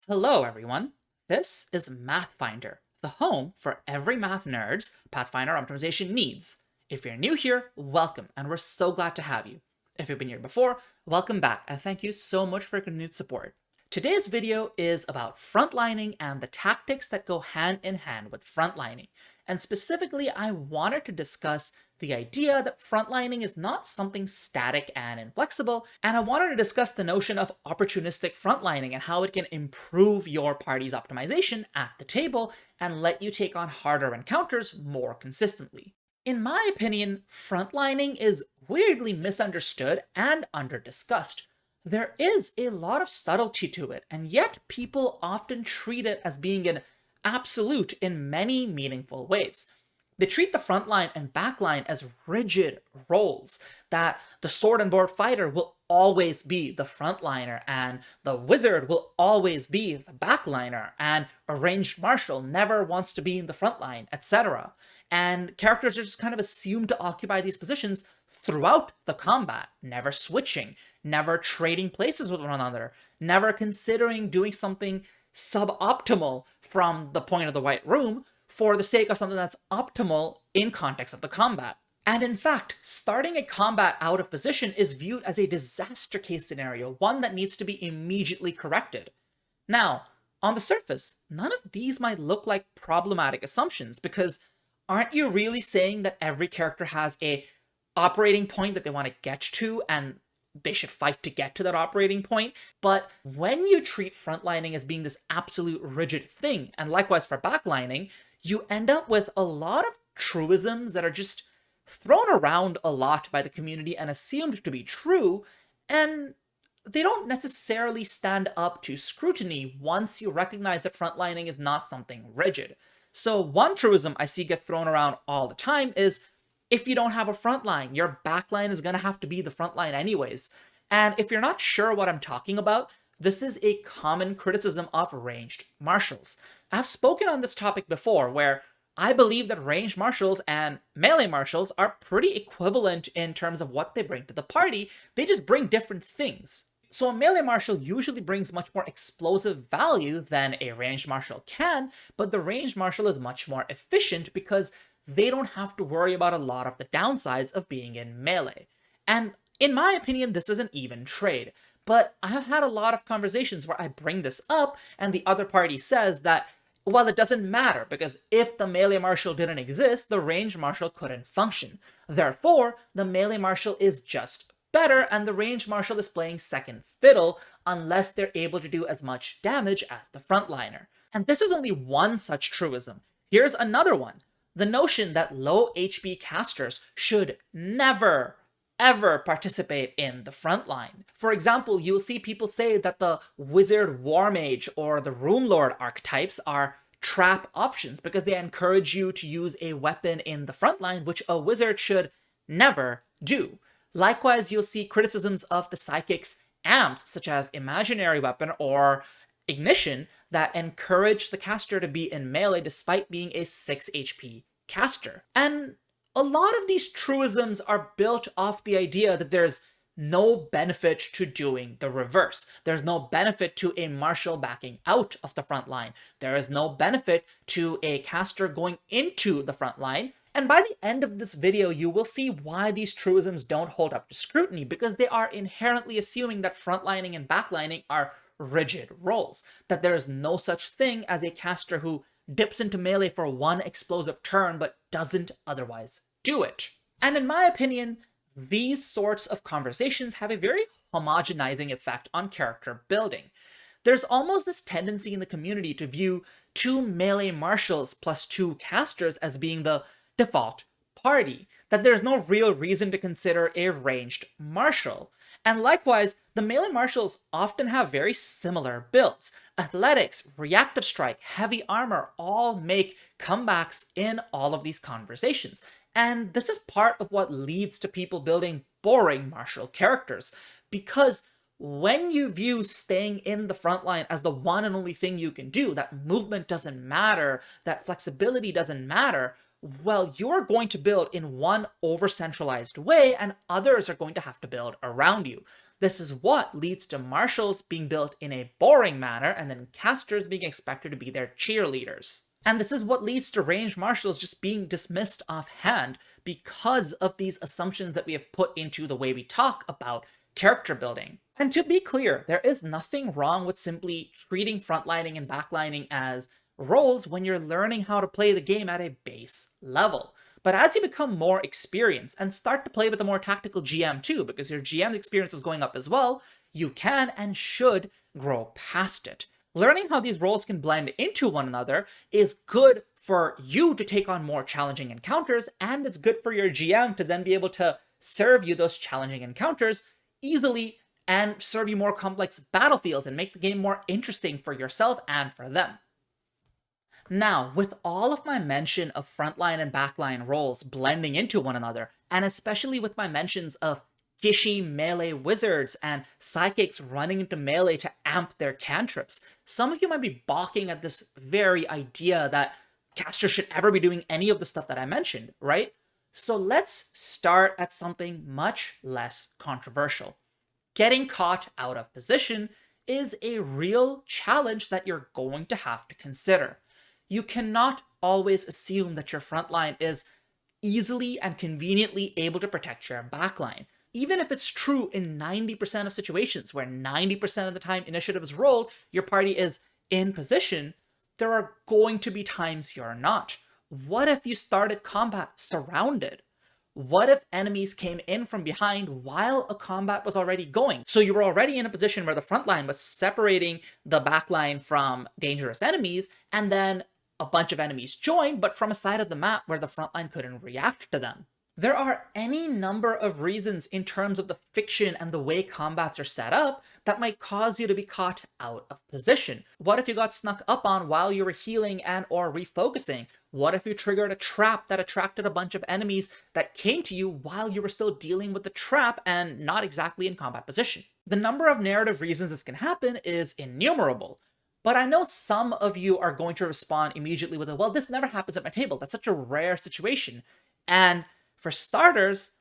Hello, everyone. This is Mathfinder, the home for every math nerd's Pathfinder optimization needs. If you're new here, welcome, and we're so glad to have you. If you've been here before, welcome back, and thank you so much for your continued support. Today's video is about frontlining and the tactics that go hand in hand with frontlining. And specifically, I wanted to discuss the idea that frontlining is not something static and inflexible, and I wanted to discuss the notion of opportunistic frontlining and how it can improve your party's optimization at the table and let you take on harder encounters more consistently. In my opinion, frontlining is weirdly misunderstood and under-discussed. There is a lot of subtlety to it, and yet people often treat it as being an absolute in many meaningful ways. They treat the frontline and backline as rigid roles, that the sword and board fighter will always be the frontliner, and the wizard will always be the backliner, and a ranged marshal never wants to be in the frontline, etc. And characters are just kind of assumed to occupy these positions throughout the combat, never switching, never trading places with one another, never considering doing something suboptimal from the point of the white room for the sake of something that's optimal in context of the combat. And in fact, starting a combat out of position is viewed as a disaster case scenario, one that needs to be immediately corrected. Now, on the surface, none of these might look like problematic assumptions, because aren't you really saying that every character has a operating point that they want to get to, and they should fight to get to that operating point? But when you treat frontlining as being this absolute rigid thing, and likewise for backlining, you end up with a lot of truisms that are just thrown around a lot by the community and assumed to be true, and they don't necessarily stand up to scrutiny once you recognize that frontlining is not something rigid. So one truism I see get thrown around all the time is, if you don't have a frontline, your backline is going to have to be the frontline anyways. And if you're not sure what I'm talking about, this is a common criticism of ranged marshals. I've spoken on this topic before, where I believe that ranged marshals and melee marshals are pretty equivalent in terms of what they bring to the party. They just bring different things. So a melee marshal usually brings much more explosive value than a ranged marshal can, but the ranged marshal is much more efficient because they don't have to worry about a lot of the downsides of being in melee. And in my opinion, this is an even trade. But I've had a lot of conversations where I bring this up and the other party says that, well, it doesn't matter, because if the melee marshal didn't exist, the ranged marshal couldn't function. Therefore, the melee marshal is just better, and the ranged marshal is playing second fiddle unless they're able to do as much damage as the frontliner. And this is only one such truism. Here's another one. The notion that low HP casters should never, ever participate in the front line. For example, you'll see people say that the Wizard War Mage or the Rune Lord archetypes are trap options because they encourage you to use a weapon in the front line, which a wizard should never do. Likewise, you'll see criticisms of the Psychic's amps, such as Imaginary Weapon or Ignition, that encourage the caster to be in melee despite being a 6 HP caster. And a lot of these truisms are built off the idea that there's no benefit to doing the reverse. There's no benefit to a marshal backing out of the front line. There is no benefit to a caster going into the front line. And by the end of this video, you will see why these truisms don't hold up to scrutiny, because they are inherently assuming that frontlining and backlining are rigid roles, that there is no such thing as a caster who dips into melee for one explosive turn but doesn't otherwise do it. And in my opinion, these sorts of conversations have a very homogenizing effect on character building. There's almost this tendency in the community to view 2 melee marshals plus 2 casters as being the default party, that there's no real reason to consider a ranged marshal. And likewise, the melee marshals often have very similar builds. Athletics, reactive strike, heavy armor all make comebacks in all of these conversations. And this is part of what leads to people building boring martial characters, because when you view staying in the front line as the one and only thing you can do, that movement doesn't matter, that flexibility doesn't matter, well, you're going to build in one over-centralized way, and others are going to have to build around you. This is what leads to marshals being built in a boring manner and then casters being expected to be their cheerleaders. And this is what leads to ranged marshals just being dismissed offhand because of these assumptions that we have put into the way we talk about character building. And to be clear, there is nothing wrong with simply treating frontlining and backlining as roles when you're learning how to play the game at a base level. But as you become more experienced and start to play with a more tactical GM too, because your GM experience is going up as well, you can and should grow past it. Learning how these roles can blend into one another is good for you to take on more challenging encounters, and it's good for your GM to then be able to serve you those challenging encounters easily and serve you more complex battlefields and make the game more interesting for yourself and for them. Now, with all of my mention of frontline and backline roles blending into one another, and especially with my mentions of gishy melee wizards and psychics running into melee to amp their cantrips, some of you might be balking at this very idea that casters should ever be doing any of the stuff that I mentioned, right? So let's start at something much less controversial. Getting caught out of position is a real challenge that you're going to have to consider. You cannot always assume that your frontline is easily and conveniently able to protect your backline. Even if it's true in 90% of situations where 90% of the time initiative is rolled, your party is in position, there are going to be times you're not. What if you started combat surrounded? What if enemies came in from behind while a combat was already going? So you were already in a position where the front line was separating the back line from dangerous enemies, and then a bunch of enemies joined, but from a side of the map where the front line couldn't react to them. There are any number of reasons in terms of the fiction and the way combats are set up that might cause you to be caught out of position. What if you got snuck up on while you were healing and or refocusing? What if you triggered a trap that attracted a bunch of enemies that came to you while you were still dealing with the trap and not exactly in combat position? The number of narrative reasons this can happen is innumerable. But I know some of you are going to respond immediately with well, this never happens at my table. That's such a rare situation. And for starters,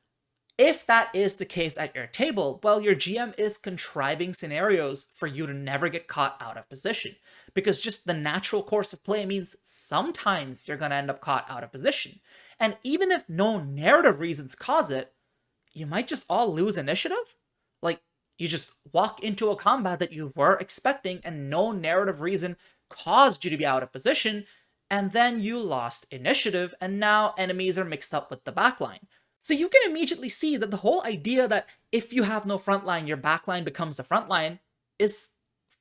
if that is the case at your table, well, your GM is contriving scenarios for you to never get caught out of position. Because just the natural course of play means sometimes you're going to end up caught out of position. And even if no narrative reasons cause it, you might just all lose initiative. Like, you just walk into a combat that you were expecting and no narrative reason caused you to be out of position, and then you lost initiative, and now enemies are mixed up with the backline. So you can immediately see that the whole idea that if you have no frontline, your backline becomes the frontline is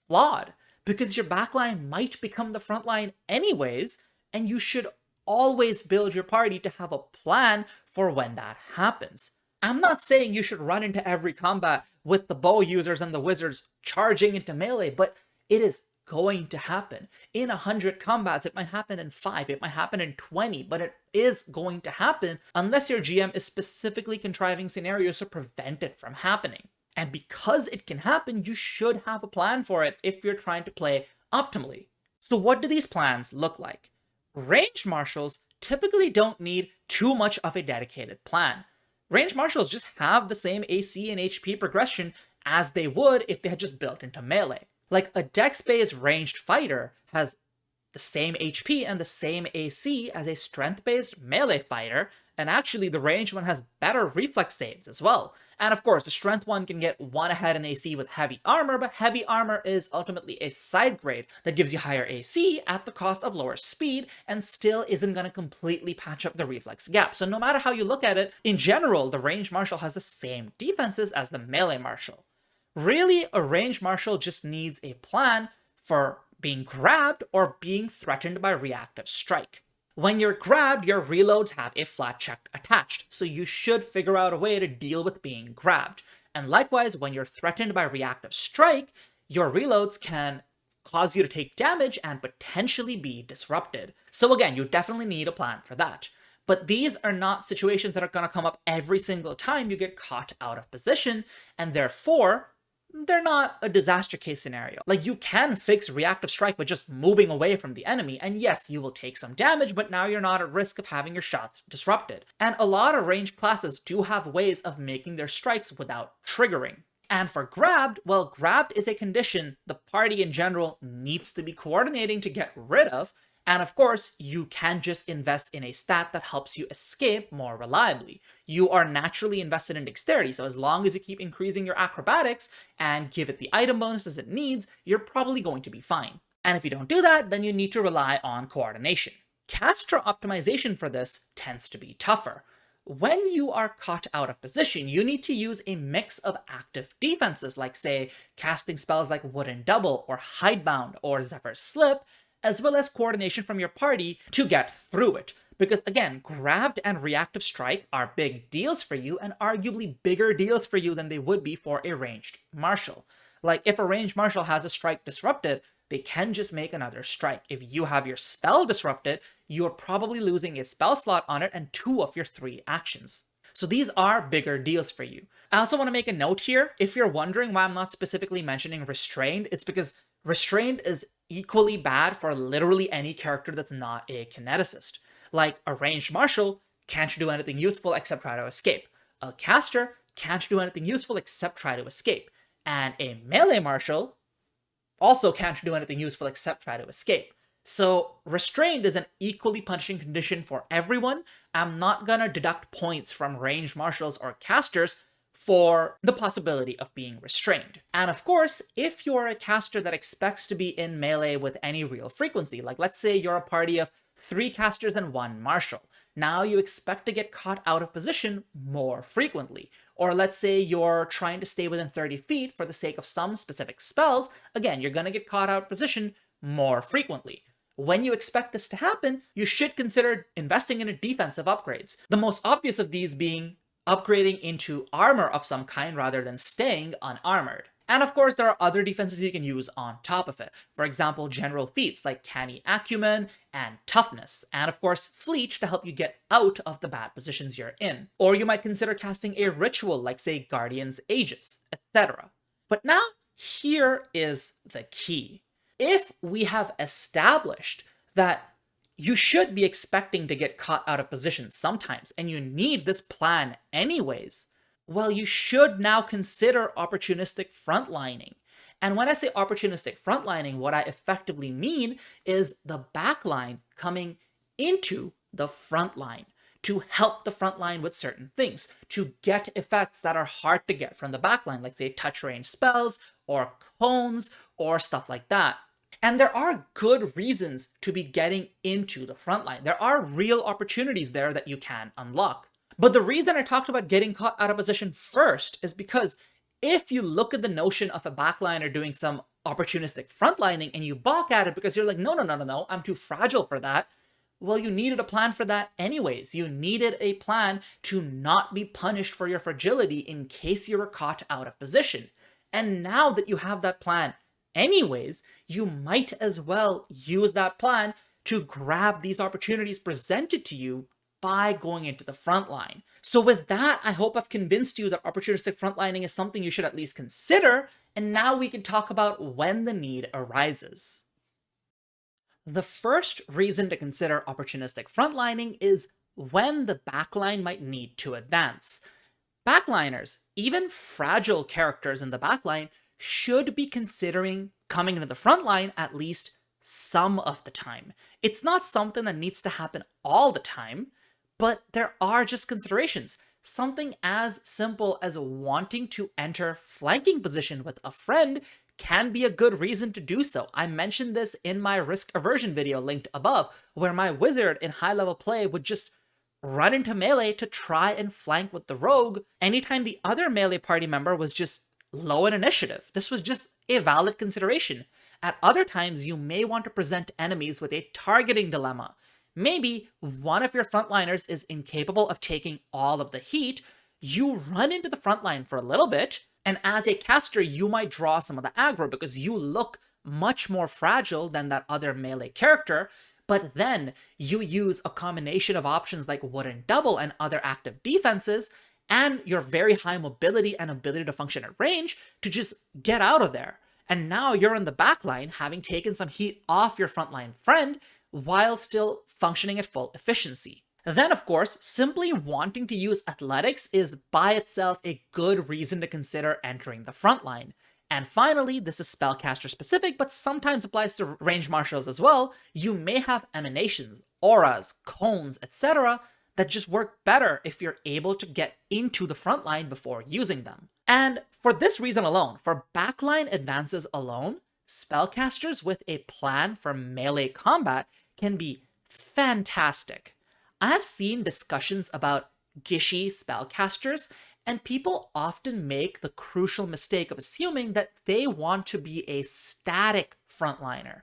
flawed, because your backline might become the frontline anyways, and you should always build your party to have a plan for when that happens. I'm not saying you should run into every combat with the bow users and the wizards charging into melee, but it is going to happen. In 100 combats, it might happen in 5, it might happen in 20, but it is going to happen unless your GM is specifically contriving scenarios to prevent it from happening. And because it can happen, you should have a plan for it if you're trying to play optimally. So what do these plans look like? Ranged marshals typically don't need too much of a dedicated plan. Ranged marshals just have the same AC and HP progression as they would if they had just built into melee. Like, a dex-based ranged fighter has the same HP and the same AC as a strength-based melee fighter, and actually the ranged one has better reflex saves as well. And of course, the strength one can get one ahead in AC with heavy armor, but heavy armor is ultimately a side grade that gives you higher AC at the cost of lower speed, and still isn't going to completely patch up the reflex gap. So no matter how you look at it, in general, the ranged marshal has the same defenses as the melee marshal. Really, a ranged marshal just needs a plan for being grabbed or being threatened by reactive strike. When you're grabbed, your reloads have a flat check attached, so you should figure out a way to deal with being grabbed. And likewise, when you're threatened by reactive strike, your reloads can cause you to take damage and potentially be disrupted. So again, you definitely need a plan for that. But these are not situations that are going to come up every single time you get caught out of position, and therefore, they're not a disaster case scenario. Like, you can fix reactive strike by just moving away from the enemy, and yes, you will take some damage, but now you're not at risk of having your shots disrupted. And a lot of ranged classes do have ways of making their strikes without triggering. And for grabbed, well, grabbed is a condition the party in general needs to be coordinating to get rid of. And of course, you can just invest in a stat that helps you escape more reliably. You are naturally invested in dexterity, so as long as you keep increasing your acrobatics and give it the item bonuses it needs, you're probably going to be fine. And if you don't do that, then you need to rely on coordination. Caster optimization for this tends to be tougher. When you are caught out of position, you need to use a mix of active defenses, like say, casting spells like Wooden Double, or Hidebound, or Zephyr's Slip, as well as coordination from your party to get through it. Because again, grabbed and reactive strike are big deals for you, and arguably bigger deals for you than they would be for a ranged martial. Like if a ranged martial has a strike disrupted, they can just make another strike. If you have your spell disrupted, you're probably losing a spell slot on it and 2 of your 3 actions. So these are bigger deals for you. I also want to make a note here. If you're wondering why I'm not specifically mentioning Restrained, it's because Restrained is equally bad for literally any character that's not a kineticist. Like a ranged martial can't do anything useful except try to escape. A caster can't do anything useful except try to escape. And a melee martial also can't do anything useful except try to escape. So Restrained is an equally punishing condition for everyone. I'm not gonna deduct points from ranged martials or casters for the possibility of being restrained. And of course, if you're a caster that expects to be in melee with any real frequency, like let's say you're a party of 3 casters and 1 martial, now you expect to get caught out of position more frequently. Or let's say you're trying to stay within 30 feet for the sake of some specific spells, again, you're gonna get caught out of position more frequently. When you expect this to happen, you should consider investing in defensive upgrades. The most obvious of these being upgrading into armor of some kind rather than staying unarmored. And of course, there are other defenses you can use on top of it. For example, general feats like Canny Acumen and Toughness, and of course, Fleet to help you get out of the bad positions you're in. Or you might consider casting a ritual like, say, Guardian's Aegis, etc. But now, here is the key. If we have established that you should be expecting to get caught out of position sometimes, and you need this plan anyways, well, you should now consider opportunistic frontlining. And when I say opportunistic frontlining, what I effectively mean is the backline coming into the frontline to help the frontline with certain things, to get effects that are hard to get from the backline, like say touch range spells, or cones, or stuff like that. And there are good reasons to be getting into the frontline. There are real opportunities there that you can unlock. But the reason I talked about getting caught out of position first is because if you look at the notion of a backliner doing some opportunistic frontlining and you balk at it because you're like, no, I'm too fragile for that, well, you needed a plan for that anyways. You needed a plan to not be punished for your fragility in case you were caught out of position. And now that you have that plan anyways, you might as well use that plan to grab these opportunities presented to you by going into the front line. So with that, I hope I've convinced you that opportunistic frontlining is something you should at least consider, and now we can talk about when the need arises. The first reason to consider opportunistic frontlining is when the backline might need to advance. Backliners, even fragile characters in the backline, should be considering coming into the front line at least some of the time. It's not something that needs to happen all the time, but there are just considerations. Something as simple as wanting to enter flanking position with a friend can be a good reason to do so. I mentioned this in my risk aversion video linked above, where my wizard in high level play would just run into melee to try and flank with the rogue anytime the other melee party member was just low in initiative. This was just a valid consideration. At other times, you may want to present enemies with a targeting dilemma. Maybe one of your frontliners is incapable of taking all of the heat, you run into the frontline for a little bit, and as a caster, you might draw some of the aggro because you look much more fragile than that other melee character, but then you use a combination of options like Wooden Double and other active defenses, and your very high mobility and ability to function at range to just get out of there. And now you're in the backline, having taken some heat off your frontline friend, while still functioning at full efficiency. Then, of course, simply wanting to use athletics is by itself a good reason to consider entering the frontline. And finally, this is spellcaster specific, but sometimes applies to ranged martials as well. You may have emanations, auras, cones, etc. that just work better if you're able to get into the frontline before using them. And for this reason alone, for backline advances alone, spellcasters with a plan for melee combat can be fantastic. I have seen discussions about Gishy spellcasters, and people often make the crucial mistake of assuming that they want to be a static frontliner.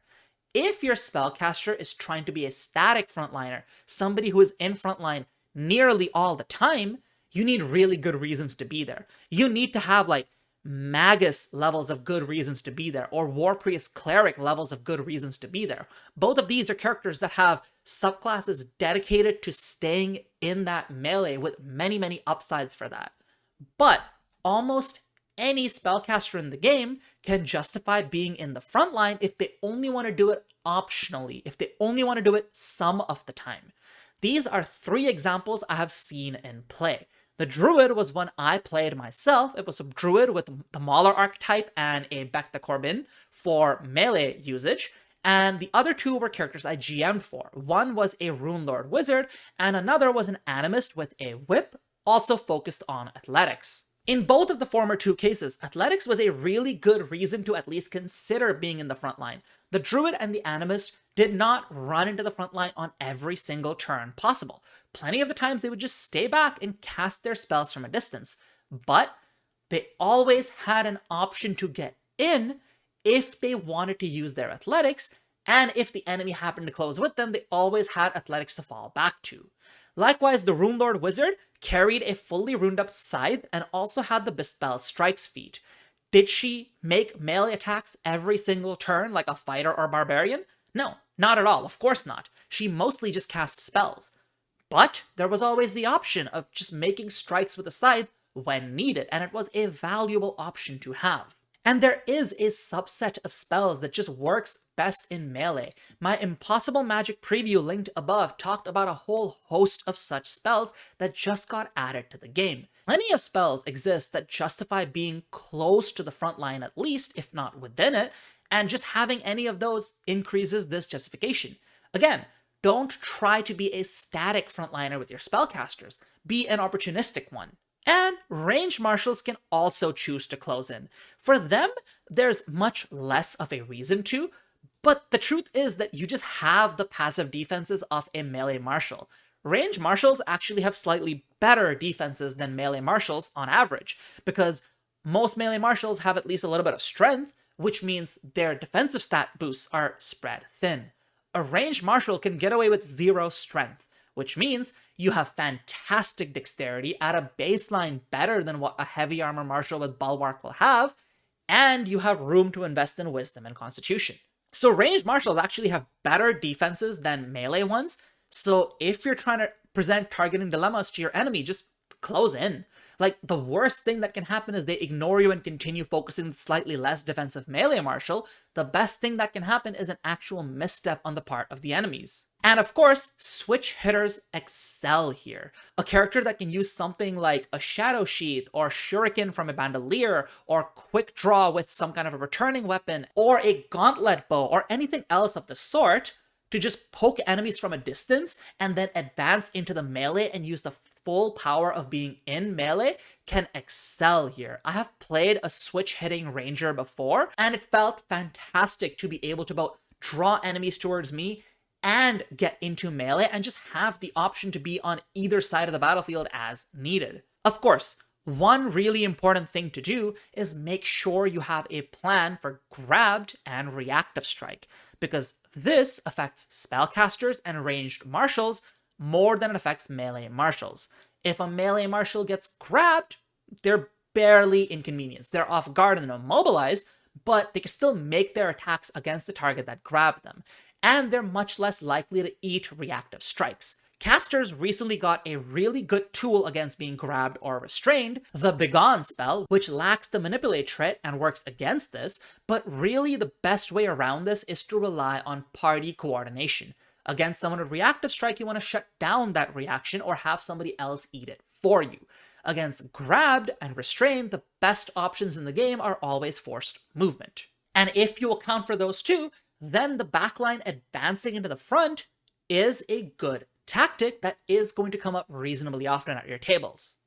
If your spellcaster is trying to be a static frontliner, somebody who is in frontline nearly all the time, you need really good reasons to be there. You need to have like Magus levels of good reasons to be there, or War Priest Cleric levels of good reasons to be there. Both of these are characters that have subclasses dedicated to staying in that melee with many, many upsides for that. But almost any spellcaster in the game can justify being in the front line if they only want to do it optionally, if they only want to do it some of the time. These are 3 examples I have seen in play. The Druid was one I played myself. It was a Druid with the Mauler archetype and a Bec de Corbin for melee usage. And the other 2 were characters I GM'd for. One was a Rune Lord Wizard, and another was an Animist with a Whip, also focused on athletics. In both of the former 2 cases, athletics was a really good reason to at least consider being in the front line. The Druid and the Animist did not run into the front line on every single turn possible. Plenty of the times they would just stay back and cast their spells from a distance. But they always had an option to get in if they wanted to use their athletics, and if the enemy happened to close with them, they always had athletics to fall back to. Likewise, the Rune Lord Wizard carried a fully runed up scythe and also had the Bespell Strikes feat. Did she make melee attacks every single turn like a fighter or barbarian? No, not at all, of course not. She mostly just cast spells. But there was always the option of just making strikes with a scythe when needed, and it was a valuable option to have. And there is a subset of spells that just works best in melee. My Impossible Magic preview linked above talked about a whole host of such spells that just got added to the game. Plenty of spells exist that justify being close to the front line at least, if not within it, and just having any of those increases this justification. Again, don't try to be a static frontliner with your spellcasters. Be an opportunistic one. And ranged marshals can also choose to close in. For them, there's much less of a reason to, but the truth is that you just have the passive defenses of a melee marshal. Ranged marshals actually have slightly better defenses than melee marshals on average, because most melee marshals have at least a little bit of strength, which means their defensive stat boosts are spread thin. A ranged marshal can get away with 0 strength, which means you have fantastic dexterity at a baseline better than what a heavy armor marshal with bulwark will have, and you have room to invest in wisdom and constitution. So ranged marshals actually have better defenses than melee ones, so if you're trying to present targeting dilemmas to your enemy, just close in. Like, the worst thing that can happen is they ignore you and continue focusing slightly less defensive melee marshal. The best thing that can happen is an actual misstep on the part of the enemies. And of course, switch hitters excel here. A character that can use something like a Shadow Sheath, or Shuriken from a Bandolier, or Quick Draw with some kind of a returning weapon, or a Gauntlet Bow, or anything else of the sort, to just poke enemies from a distance and then advance into the melee and use the full power of being in melee can excel here. I have played a switch hitting ranger before, and it felt fantastic to be able to both draw enemies towards me and get into melee and just have the option to be on either side of the battlefield as needed. Of course, one really important thing to do is make sure you have a plan for grabbed and reactive strike, because this affects spellcasters and ranged marshals more than it affects melee marshals. If a melee marshal gets grabbed, they're barely inconvenienced. They're off guard and immobilized, but they can still make their attacks against the target that grabbed them, and they're much less likely to eat reactive strikes. Casters recently got a really good tool against being grabbed or restrained, the Begone spell, which lacks the Manipulate trait and works against this, but really the best way around this is to rely on party coordination. Against someone with reactive strike, you want to shut down that reaction or have somebody else eat it for you. Against grabbed and restrained, the best options in the game are always forced movement. And if you account for those two, then the backline advancing into the front is a good tactic that is going to come up reasonably often at your tables.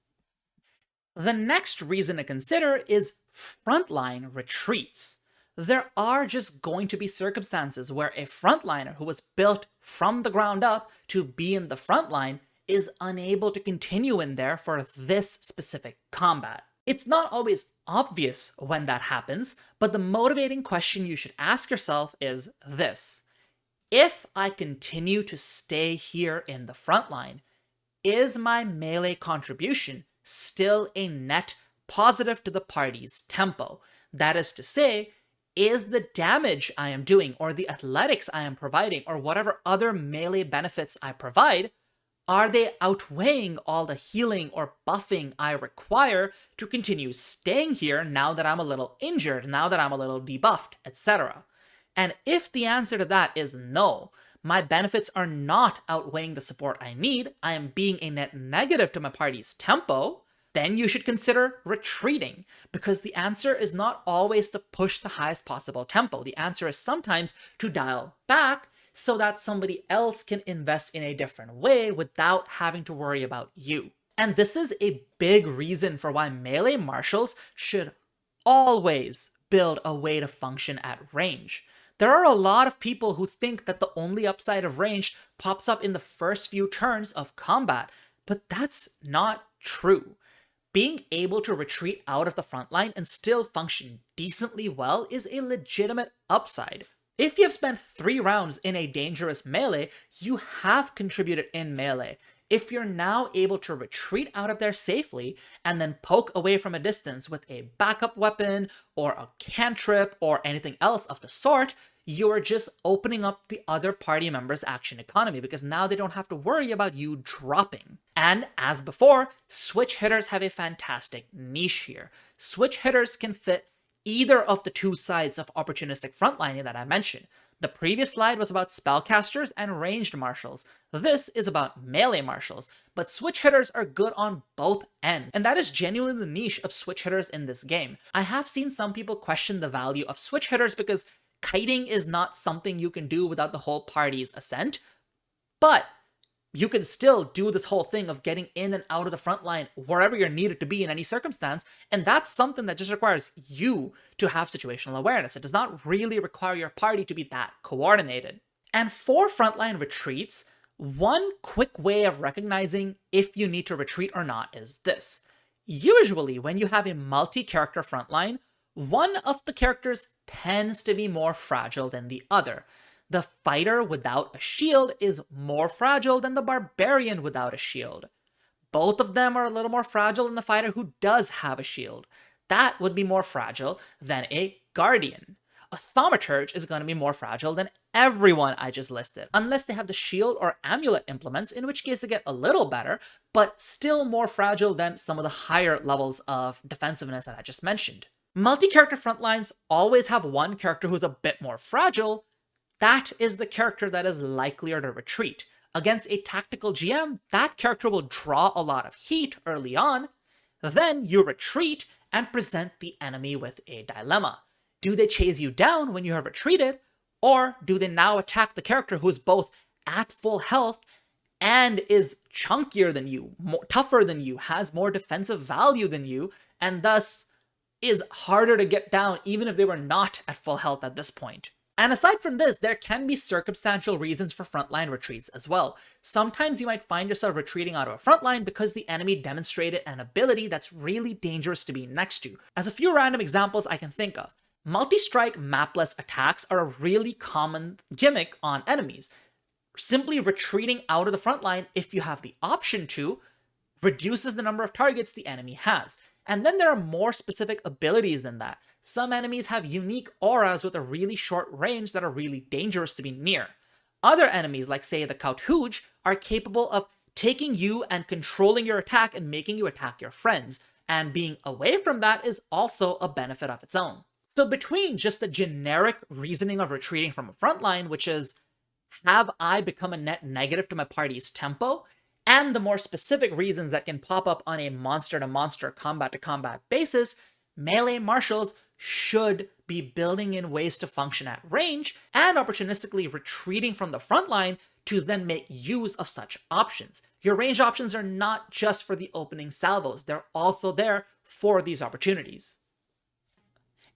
The next reason to consider is frontline retreats. There are just going to be circumstances where a frontliner who was built from the ground up to be in the front line is unable to continue in there for this specific combat. It's not always obvious when that happens, but the motivating question you should ask yourself is this. If I continue to stay here in the front line, is my melee contribution still a net positive to the party's tempo? That is to say, is the damage I am doing or the athletics I am providing or whatever other melee benefits I provide, are they outweighing all the healing or buffing I require to continue staying here now that I'm a little injured, now that I'm a little debuffed, etc.? And if the answer to that is no, my benefits are not outweighing the support I need, I am being a net negative to my party's tempo, then you should consider retreating, because the answer is not always to push the highest possible tempo. The answer is sometimes to dial back so that somebody else can invest in a different way without having to worry about you. And this is a big reason for why melee marshals should always build a way to function at range. There are a lot of people who think that the only upside of range pops up in the first few turns of combat, but that's not true. Being able to retreat out of the front line and still function decently well is a legitimate upside. If you have spent 3 rounds in a dangerous melee, you have contributed in melee. If you're now able to retreat out of there safely and then poke away from a distance with a backup weapon or a cantrip or anything else of the sort, you are just opening up the other party members' action economy because now they don't have to worry about you dropping. And as before, switch hitters have a fantastic niche here. Switch hitters can fit either of the two sides of opportunistic frontlining that I mentioned. The previous slide was about spellcasters and ranged marshals. This is about melee marshals, but switch hitters are good on both ends, and that is genuinely the niche of switch hitters in this game. I have seen some people question the value of switch hitters because kiting is not something you can do without the whole party's assent, but you can still do this whole thing of getting in and out of the front line wherever you're needed to be in any circumstance, and that's something that just requires you to have situational awareness. It does not really require your party to be that coordinated. And for frontline retreats, one quick way of recognizing if you need to retreat or not is this. Usually, when you have a multi-character frontline, one of the characters tends to be more fragile than the other. The fighter without a shield is more fragile than the barbarian without a shield. Both of them are a little more fragile than the fighter who does have a shield. That would be more fragile than a guardian. A thaumaturge is going to be more fragile than everyone I just listed, unless they have the shield or amulet implements, in which case they get a little better, but still more fragile than some of the higher levels of defensiveness that I just mentioned. Multi-character frontlines always have one character who's a bit more fragile. That is the character that is likelier to retreat. Against a tactical GM, that character will draw a lot of heat early on. Then you retreat and present the enemy with a dilemma. Do they chase you down when you have retreated, or do they now attack the character who is both at full health and is chunkier than you, tougher than you, has more defensive value than you, and thus is harder to get down even if they were not at full health at this point? And aside from this, there can be circumstantial reasons for frontline retreats as well. Sometimes you might find yourself retreating out of a frontline because the enemy demonstrated an ability that's really dangerous to be next to. As a few random examples I can think of, multi-strike mapless attacks are a really common gimmick on enemies. Simply retreating out of the frontline, if you have the option to, reduces the number of targets the enemy has. And then there are more specific abilities than that. Some enemies have unique auras with a really short range that are really dangerous to be near. Other enemies, like say the Kauthooge, are capable of taking you and controlling your attack and making you attack your friends. And being away from that is also a benefit of its own. So between just the generic reasoning of retreating from a frontline, which is have I become a net negative to my party's tempo, and the more specific reasons that can pop up on a monster-to-monster, combat-to-combat basis, melee marshals should be building in ways to function at range and opportunistically retreating from the front line to then make use of such options. Your range options are not just for the opening salvos, they're also there for these opportunities.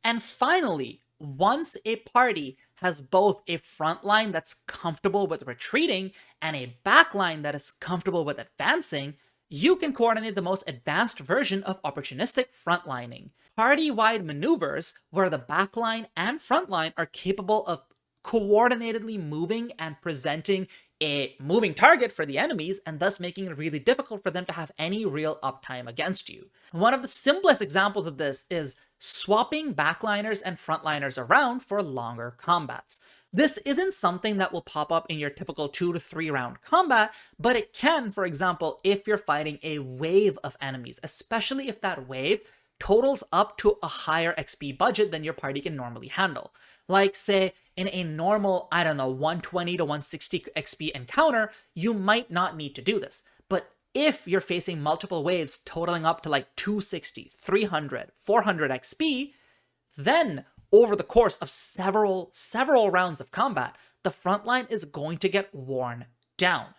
And finally, once a party has both a front line that's comfortable with retreating and a backline that is comfortable with advancing, you can coordinate the most advanced version of opportunistic frontlining. Party-wide maneuvers where the backline and frontline are capable of coordinatedly moving and presenting a moving target for the enemies, and thus making it really difficult for them to have any real uptime against you. One of the simplest examples of this is swapping backliners and frontliners around for longer combats. This isn't something that will pop up in your typical 2 to 3 round combat, but it can, for example, if you're fighting a wave of enemies, especially if that wave totals up to a higher XP budget than your party can normally handle. Like, say, in a normal, 120 to 160 XP encounter, you might not need to do this. But if you're facing multiple waves totaling up to like 260, 300, 400 XP, then over the course of several rounds of combat, the front line is going to get worn down.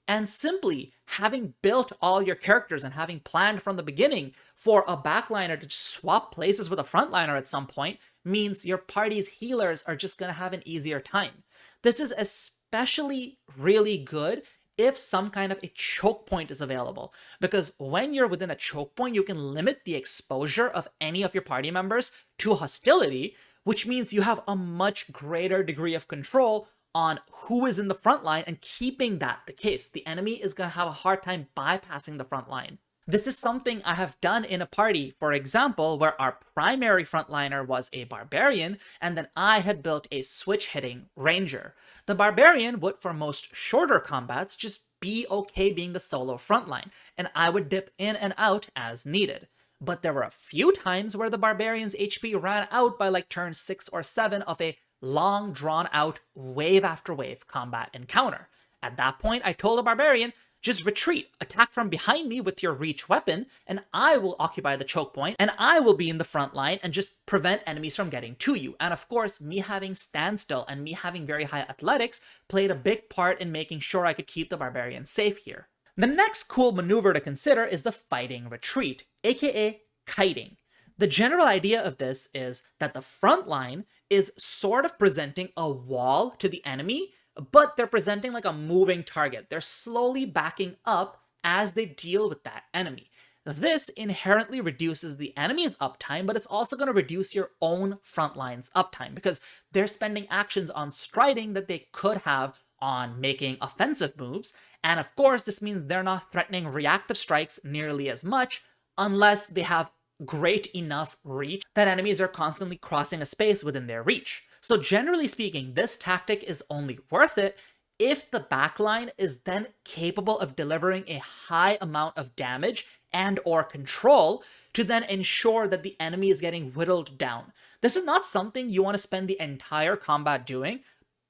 And simply having built all your characters and having planned from the beginning for a backliner to swap places with a frontliner at some point means your party's healers are just going to have an easier time. This is especially really good if some kind of a choke point is available, because when you're within a choke point, you can limit the exposure of any of your party members to hostility, which means you have a much greater degree of control on who is in the front line and keeping that the case. The enemy is going to have a hard time bypassing the front line. This is something I have done in a party, for example, where our primary frontliner was a barbarian, and then I had built a switch-hitting ranger. The barbarian would, for most shorter combats, just be okay being the solo frontline, and I would dip in and out as needed. But there were a few times where the barbarian's HP ran out by like turn 6 or 7 of a long, drawn-out, wave-after-wave combat encounter. At that point, I told the barbarian, just retreat, attack from behind me with your reach weapon, and I will occupy the choke point, and I will be in the front line and just prevent enemies from getting to you. And of course, me having standstill and me having very high athletics played a big part in making sure I could keep the barbarian safe here. The next cool maneuver to consider is the fighting retreat, aka kiting. The general idea of this is that the front line is sort of presenting a wall to the enemy, but they're presenting like a moving target. They're slowly backing up as they deal with that enemy. This inherently reduces the enemy's uptime, but it's also going to reduce your own front line's uptime because they're spending actions on striding that they could have on making offensive moves. And of course, this means they're not threatening reactive strikes nearly as much unless they have great enough reach that enemies are constantly crossing a space within their reach. So generally speaking, this tactic is only worth it if the backline is then capable of delivering a high amount of damage and or control to then ensure that the enemy is getting whittled down. This is not something you want to spend the entire combat doing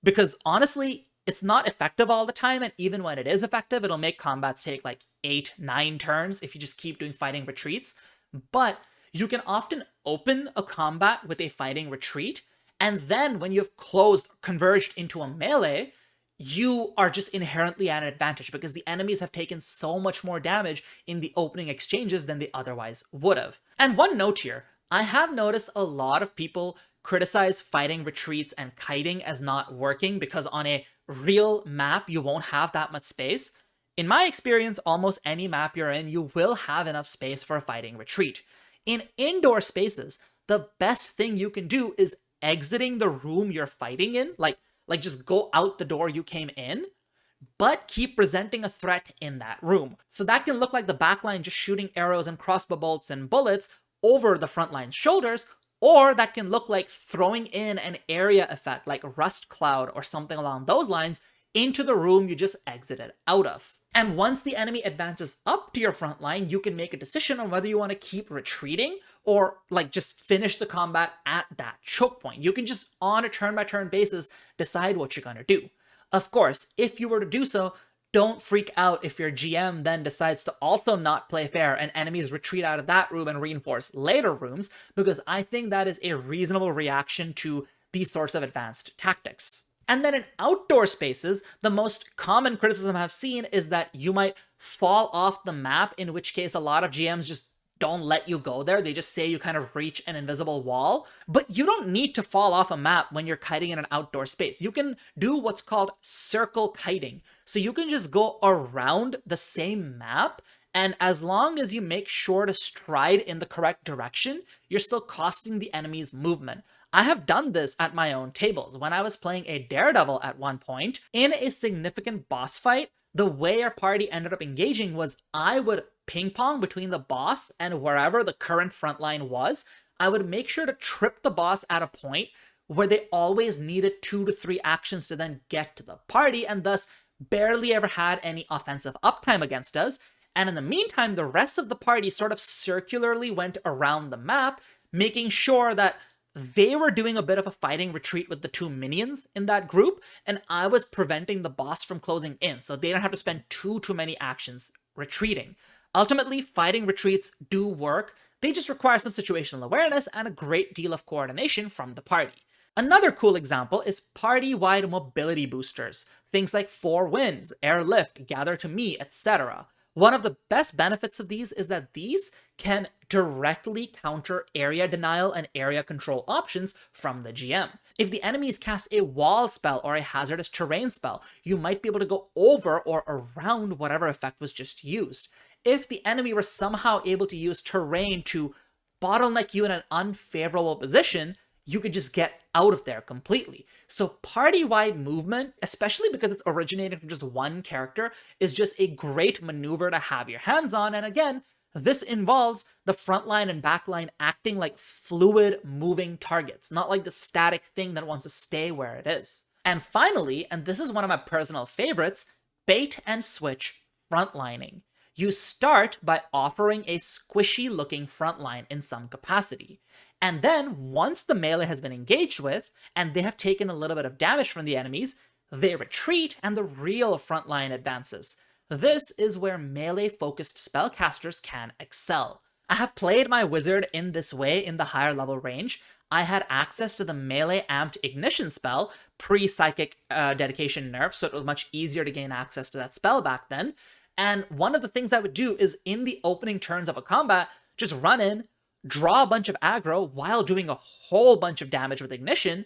because honestly, it's not effective all the time, and even when it is effective, it'll make combats take like 8, 9 turns if you just keep doing fighting retreats. But you can often open a combat with a fighting retreat, and then when you've converged into a melee, you are just inherently at an advantage because the enemies have taken so much more damage in the opening exchanges than they otherwise would have. And one note here, I have noticed a lot of people criticize fighting retreats and kiting as not working because on a real map, you won't have that much space. In my experience, almost any map you're in, you will have enough space for a fighting retreat. In indoor spaces, the best thing you can do is exiting the room you're fighting in, like just go out the door you came in, but keep presenting a threat in that room. So that can look like the backline just shooting arrows and crossbow bolts and bullets over the front line's shoulders, or that can look like throwing in an area effect like Rust Cloud or something along those lines into the room you just exited out of. And once the enemy advances up to your front line, you can make a decision on whether you want to keep retreating or like just finish the combat at that choke point. You can just on a turn-by-turn basis decide what you're going to do. Of course, if you were to do so, don't freak out if your GM then decides to also not play fair and enemies retreat out of that room and reinforce later rooms, because I think that is a reasonable reaction to these sorts of advanced tactics. And then in outdoor spaces, the most common criticism I've seen is that you might fall off the map, in which case a lot of GMs just don't let you go there. They just say you kind of reach an invisible wall. But you don't need to fall off a map when you're kiting in an outdoor space. You can do what's called circle kiting. So you can just go around the same map, and as long as you make sure to stride in the correct direction, you're still costing the enemy's movement. I have done this at my own tables. When I was playing a Daredevil at one point, in a significant boss fight, the way our party ended up engaging was I would ping pong between the boss and wherever the current frontline was. I would make sure to trip the boss at a point where they always needed 2 to 3 actions to then get to the party, and thus barely ever had any offensive uptime against us. And in the meantime, the rest of the party sort of circularly went around the map, making sure that they were doing a bit of a fighting retreat with the 2 minions in that group, and I was preventing the boss from closing in, so they don't have to spend too many actions retreating. Ultimately, fighting retreats do work. They just require some situational awareness and a great deal of coordination from the party. Another cool example is party-wide mobility boosters. Things like 4 Winds, Airlift, Gather to Me, etc. One of the best benefits of these is that these can directly counter area denial and area control options from the GM. If the enemies cast a wall spell or a hazardous terrain spell, you might be able to go over or around whatever effect was just used. If the enemy were somehow able to use terrain to bottleneck you in an unfavorable position, you could just get out of there completely. So party-wide movement, especially because it's originating from just one character, is just a great maneuver to have your hands on. And again, this involves the frontline and backline acting like fluid moving targets, not like the static thing that wants to stay where it is. And finally, and this is one of my personal favorites, bait and switch frontlining. You start by offering a squishy looking frontline in some capacity. And then, once the melee has been engaged with, and they have taken a little bit of damage from the enemies, they retreat and the real frontline advances. This is where melee-focused spellcasters can excel. I have played my wizard in this way in the higher level range. I had access to the melee amped ignition spell, pre-psychic dedication nerf, so it was much easier to gain access to that spell back then. And one of the things I would do is in the opening turns of a combat, just run in, draw a bunch of aggro while doing a whole bunch of damage with ignition,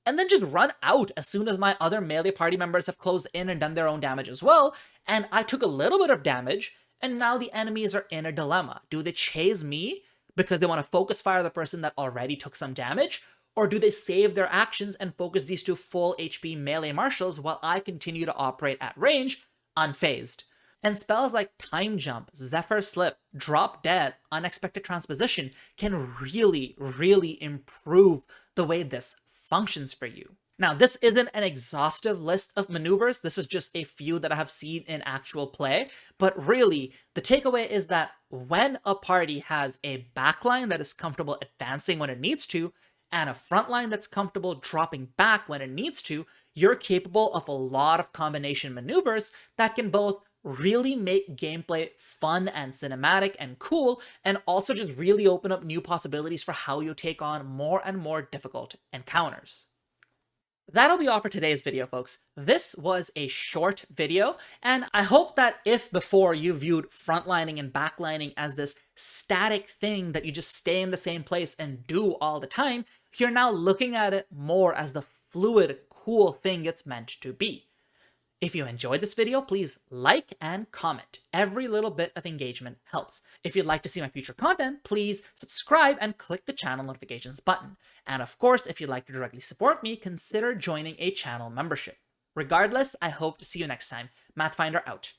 and then just run out as soon as my other melee party members have closed in and done their own damage as well. And I took a little bit of damage, and now the enemies are in a dilemma. Do they chase me because they want to focus fire the person that already took some damage? Or do they save their actions and focus these 2 full HP melee marshals while I continue to operate at range, unfazed? And spells like Time Jump, Zephyr Slip, Drop Dead, Unexpected Transposition can really improve the way this functions for you. Now, this isn't an exhaustive list of maneuvers. This is just a few that I have seen in actual play. But really, the takeaway is that when a party has a backline that is comfortable advancing when it needs to, and a frontline that's comfortable dropping back when it needs to, you're capable of a lot of combination maneuvers that can both really make gameplay fun and cinematic and cool, and also just really open up new possibilities for how you take on more and more difficult encounters. That'll be all for today's video, folks. This was a short video, and I hope that if before you viewed frontlining and backlining as this static thing that you just stay in the same place and do all the time, you're now looking at it more as the fluid, cool thing it's meant to be. If you enjoyed this video, please like and comment. Every little bit of engagement helps. If you'd like to see my future content, please subscribe and click the channel notifications button. And of course, if you'd like to directly support me, consider joining a channel membership. Regardless, I hope to see you next time. Mathfinder out.